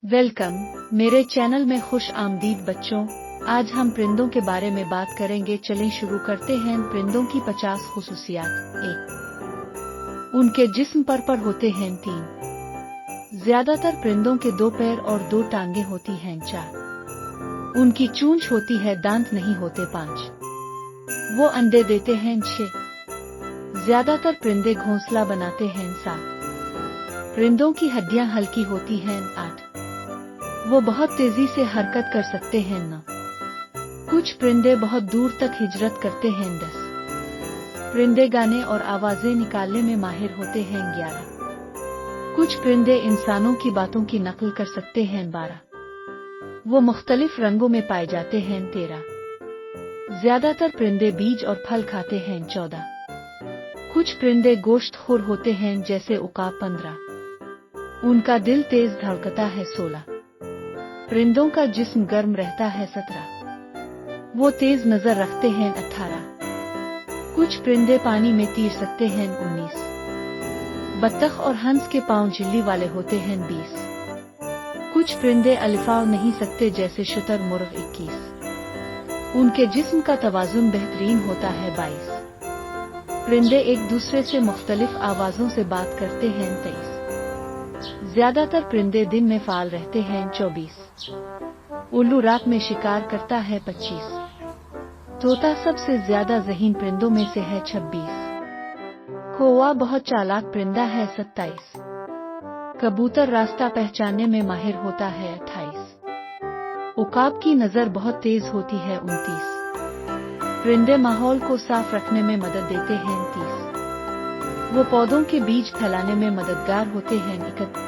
Welcome मेरे channel में खुश आमदीद बच्चों। आज हम परिंदों के बारे में बात करेंगे। चलें शुरू करते हैं। परिंदों की 50 खुसूसियात। 1. उनके जिस्म पर होते हैं 3। ज्यादातर परिंदों के 2 पैर और 2 टांगें होती हैं। 4. उनकी चोंच होती है, दांत नहीं होते। 5. वो अंडे देते हैं। 6. ज्यादातर परिंदे घोंसला बनाते हैं। 7. परिंदों की हड्डियां हल्की होती हैं। 8. वो बहुत तेजी से हरकत कर सकते हैं। 9. कुछ परिंदे बहुत दूर तक हिजरत करते हैं। 10. परिंदे गाने और आवाजें निकालने में माहिर होते हैं। 11. कुछ परिंदे इंसानों की बातों की नकल कर सकते हैं। 12. वो मुख्तलिफ रंगों में पाए जाते हैं। 13. ज्यादातर परिंदे बीज और फल खाते हैं। 14. कुछ परिंदे गोश्तखोर होते हैं, जैसे उकाब। 15. उनका दिल तेज धड़कता है। 16. परिंदों का जिस्म गर्म रहता है। 17. वो तेज नजर रखते हैं। 18. कुछ परिंदे पानी में तैर सकते हैं। 19. बत्तख और हंस के पांव झिल्ली वाले होते हैं। 20. कुछ परिंदे अलिफाव नहीं सकते, जैसे शुतर मुर्ग। 21. उनके जिस्म का तवाजुन बेहतरीन होता है। 22. परिंदे एक दूसरे से मुख्तलिफ आवाजों से बात करते हैं। 23. ज्यादातर परिंदे दिन में फाल रहते हैं। 24. उल्लू रात में शिकार करता है। 25. तोता सबसे ज्यादा ज़हीन परिंदों में से है। 26. कौवा बहुत चालाक परिंदा है। 27. कबूतर रास्ता पहचानने में माहिर होता है। 28. उकाब की नजर बहुत तेज होती है। 29. परिंदे माहौल को साफ रखने में मदद देते हैं। 30. वो पौधों के बीज फैलाने में मददगार होते हैं। 31.